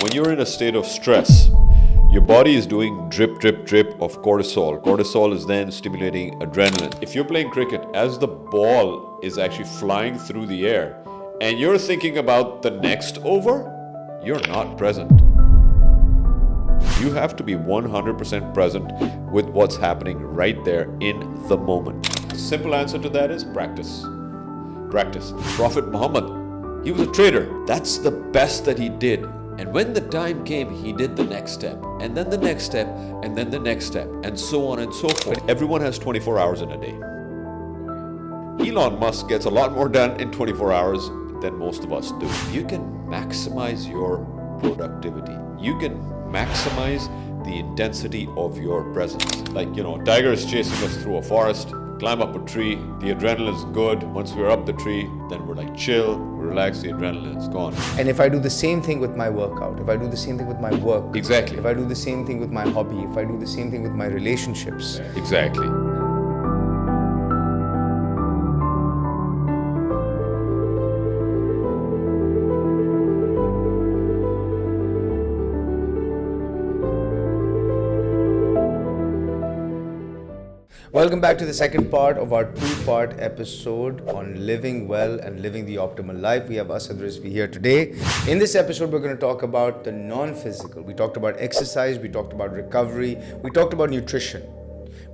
When you're in a state of stress, your body is doing drip, drip, drip of cortisol. Cortisol is then stimulating adrenaline. If you're playing cricket, as the ball is actually flying through the air and you're thinking about the next over, you're not present. You have to be 100% present with what's happening right there in the moment. Simple answer to that is practice. Practice. Prophet Muhammad, he was a trader. That's the best that he did. And when the time came, he did the next step, and then the next step, and then the next step, and so on and so forth. Everyone has 24 hours in a day. Elon Musk gets a lot more done in 24 hours than most of us do. You can maximize your productivity. You can maximize the intensity of your presence. Like, tiger is chasing us through a forest, climb up a tree, the adrenaline is good. Once we're up the tree, then we're like chill, relax, the adrenaline is gone. And if I do the same thing with my workout, if I do the same thing with my work, Exactly. if I do the same thing with my hobby, if I do the same thing with my relationships. Exactly. Welcome back to the second part of our two-part episode on living well and living the optimal life. We have Asad Rizvi here today. In this episode, we're going to talk about the non-physical. We talked about exercise, we talked about recovery, we talked about nutrition.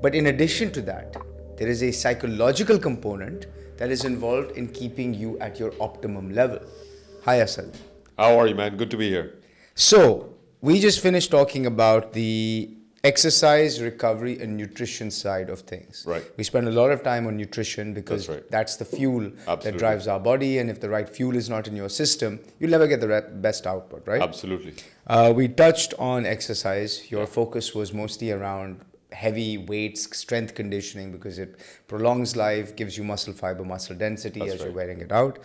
But in addition to that, there is a psychological component that is involved in keeping you at your optimum level. Hi, Asad. How are you, man? Good to be here. So, we just finished talking about the exercise, recovery, and nutrition side of things. Right. We spend a lot of time on nutrition because that's the fuel that drives our body. And if the right fuel is not in your system, you'll never get the best output, right? Absolutely. We touched on exercise. Your focus was mostly around heavy weights, strength conditioning, because it prolongs life, gives you muscle fiber, muscle density you're wearing it out.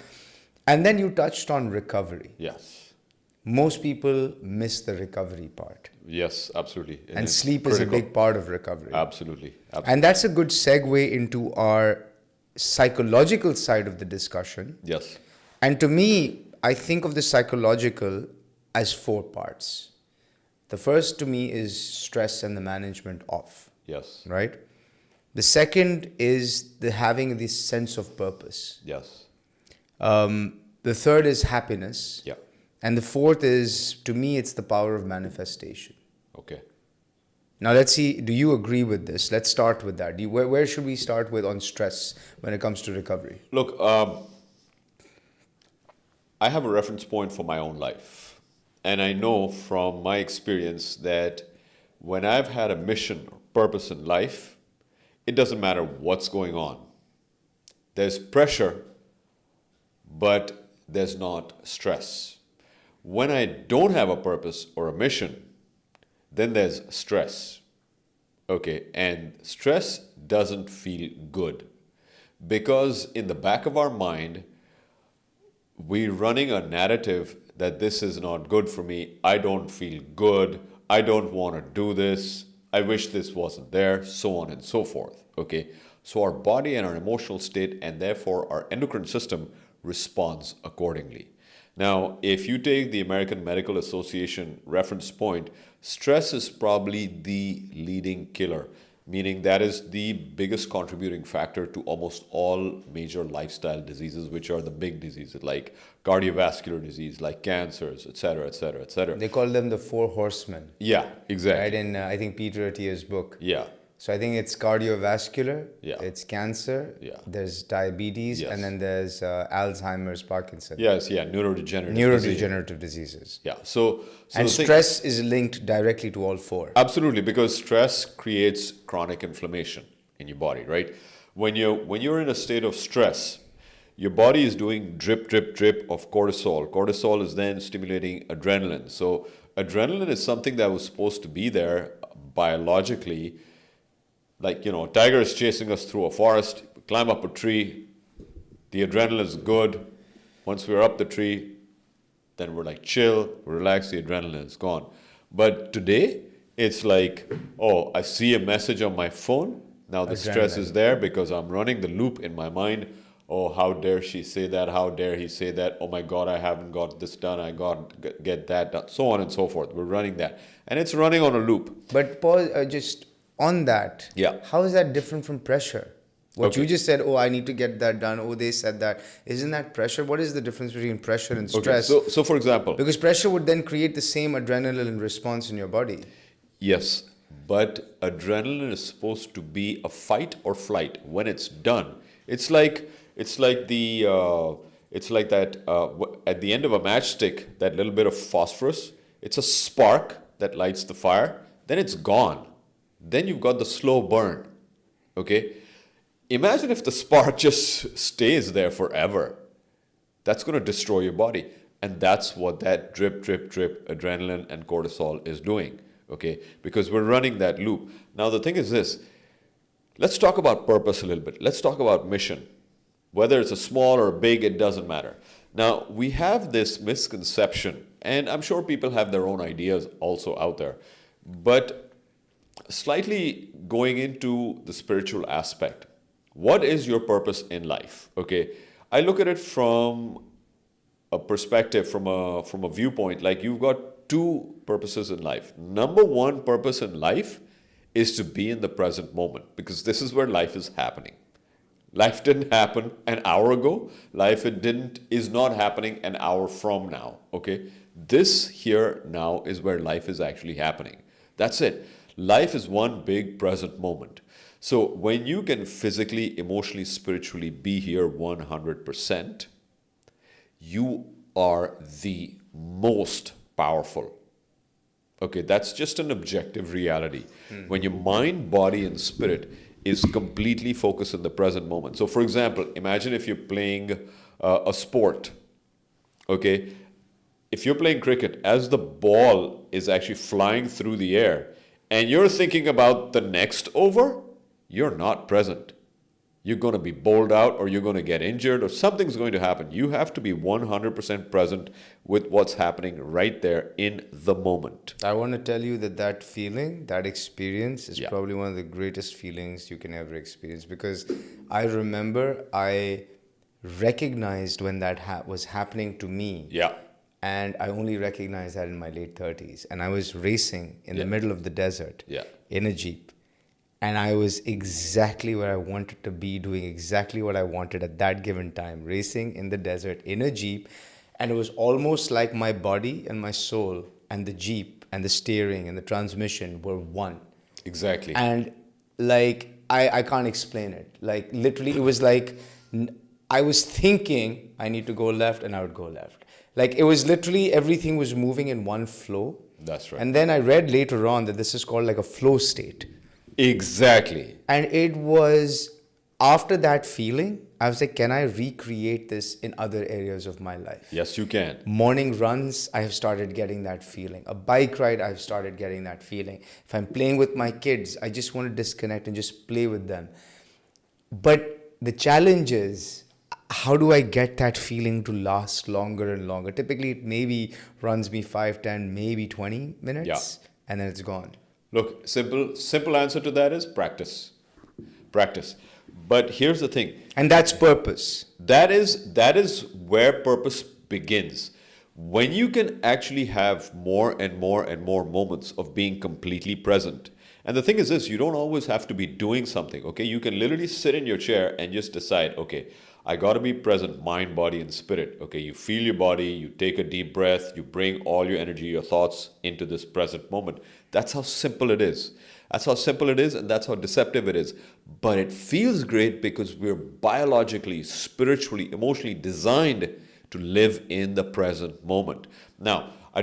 And then you touched on recovery. Yes. Most people miss the recovery part. Yes, absolutely. And sleep is a big part of recovery. Absolutely. And that's a good segue into our psychological side of the discussion. Yes. And to me, I think of the psychological as four parts. The first to me is stress and the management of. Yes. Right? The second is the having this sense of purpose. Yes. The third is happiness. Yeah. And the fourth is, to me, it's the power of manifestation. Okay. Now, let's see, do you agree with this? Let's start with that. Where should we start with on stress when it comes to recovery? Look, I have a reference point for my own life. And I know from my experience that when I've had a mission or purpose in life, it doesn't matter what's going on. There's pressure, but there's not stress. When I don't have a purpose or a mission, then there's stress. Okay, and stress doesn't feel good because in the back of our mind, we're running a narrative that this is not good for me. I don't feel good. I don't want to do this. I wish this wasn't there, so on and so forth. Okay, so our body and our emotional state and therefore our endocrine system responds accordingly. Now, if you take the American Medical Association reference point, stress is probably the leading killer, meaning that is the biggest contributing factor to almost all major lifestyle diseases, which are the big diseases like cardiovascular disease, like cancers, etc., etc., etc. They call them the four horsemen. Yeah, exactly. Right, in I think Peter Attia's book. Yeah. So I think it's cardiovascular, Yeah. it's cancer, Yeah. there's diabetes, Yes. and then there's Alzheimer's, Parkinson's. Yes, yeah, Neurodegenerative diseases. Yeah, so And stress is linked directly to all four. absolutely, because stress creates chronic inflammation in your body, right? When you're in a state of stress, your body is doing drip, drip, drip of cortisol. Cortisol is then stimulating adrenaline. So adrenaline is something that was supposed to be there biologically. Like, tiger is chasing us through a forest, climb up a tree, the adrenaline is good. Once we're up the tree, then we're like chill, relax, the adrenaline is gone. But today, it's like, oh, I see a message on my phone. Now the stress is there because I'm running the loop in my mind oh, how dare she say that? How dare he say that? Oh my God, I haven't got this done. I got to get that done. So on and so forth. We're running that. And it's running on a loop. But pause, just on that. Yeah. How is that different from pressure? What Okay. you just said, oh, I need to get that done. Oh, they said that. Isn't that pressure? What is the difference between pressure and Okay. stress? So for example, Because pressure would then create the same adrenaline response in your body. yes, but adrenaline is supposed to be a fight or flight. When it's done, it's like that at the end of a matchstick, that little bit of phosphorus. It's a spark that lights the fire. Then it's gone. Then you've got the slow burn. Okay, imagine if the spark just stays there forever. That's going to destroy your body. And that's what that drip, drip, drip adrenaline and cortisol is doing. Okay, because we're running that loop. Now, the thing is this, let's talk about purpose a little bit. Let's talk about mission. Whether it's a small or big, it doesn't matter. Now, we have this misconception, and I'm sure people have their own ideas also out there, but slightly going into the spiritual aspect. What is your purpose in life? Okay, I look at it from a perspective, from a viewpoint, like you've got two purposes in life. Number one purpose in life is to be in the present moment, because this is where life is happening. Life didn't happen an hour ago. Is not happening an hour from now. Okay, this here now is where life is actually happening. That's it. Life is one big present moment. So when you can physically, emotionally, spiritually be here 100%, you are the most powerful. Okay, that's just an objective reality. When your mind, body, and spirit is completely focused in the present moment. So, for example, imagine if you're playing a sport. Okay, if you're playing cricket, as the ball is actually flying through the air, and you're thinking about the next over, you're not present. You're going to be bowled out, or you're going to get injured, or something's going to happen. You have to be 100% present with what's happening right there in the moment. I want to tell you that feeling, that experience is Yeah. probably one of the greatest feelings you can ever experience, because I remember I recognized when that was happening to me. Yeah. And I only recognized that in my late 30s. And I was racing in the middle of the desert Yeah. in a Jeep. And I was exactly where I wanted to be, doing exactly what I wanted at that given time, racing in the desert in a Jeep. And it was almost like my body and my soul and the Jeep and the steering and the transmission were one. Exactly. And like, I can't explain it. Like, literally, it was like I was thinking I need to go left, and I would go left. Like, it was literally everything was moving in one flow. That's right. And then I read later on that this is called like a flow state. Exactly. And it was after that feeling, I was like, can I recreate this in other areas of my life? Yes, you can. Morning runs, I have started getting that feeling. A bike ride, I've started getting that feeling. If I'm playing with my kids, I just want to disconnect and just play with them. But the challenge is, how do I get that feeling to last longer and longer? Typically, it maybe runs me 5, 10, maybe 20 minutes, and then it's gone. Look, simple answer to that is practice. Practice. But here's the thing. And that's purpose. That is where purpose begins. When you can actually have more and more and more moments of being completely present. And the thing is this, you don't always have to be doing something, okay? You can literally sit in your chair and just decide, okay, I got to be present, mind, body, and spirit. Okay, you feel your body, you take a deep breath, you bring all your energy, your thoughts into this present moment. That's how simple it is. That's how simple it is, and that's how deceptive it is. But it feels great because we're biologically, spiritually, emotionally designed to live in the present moment. Now, I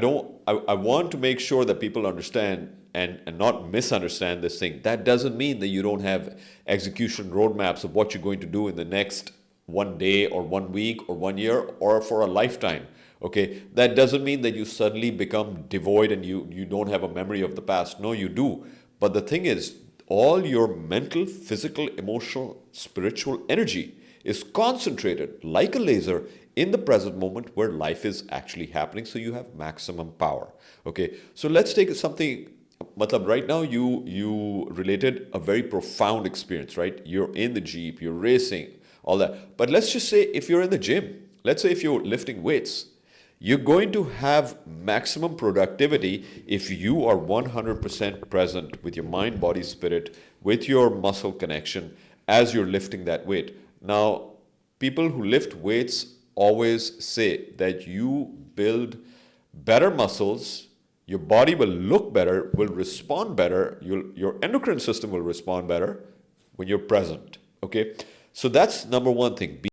want to make sure that people understand and not misunderstand this thing. That doesn't mean that you don't have execution roadmaps of what you're going to do in the next one day or 1 week or 1 year or for a lifetime. Okay, that doesn't mean that you suddenly become devoid and you don't have a memory of the past. No, you do. But the thing is, all your mental, physical, emotional, spiritual energy is concentrated like a laser in the present moment where life is actually happening, so you have maximum power. Okay, so let's take something. Matlab, right now you related a very profound experience, right? You're in the Jeep, you're racing. all that. But let's just say if you're in the gym, let's say if you're lifting weights, you're going to have maximum productivity if you are 100% present with your mind, body, spirit, with your muscle connection as you're lifting that weight. Now, people who lift weights always say that you build better muscles, your body will look better, will respond better, your endocrine system will respond better when you're present. Okay? So that's number one thing.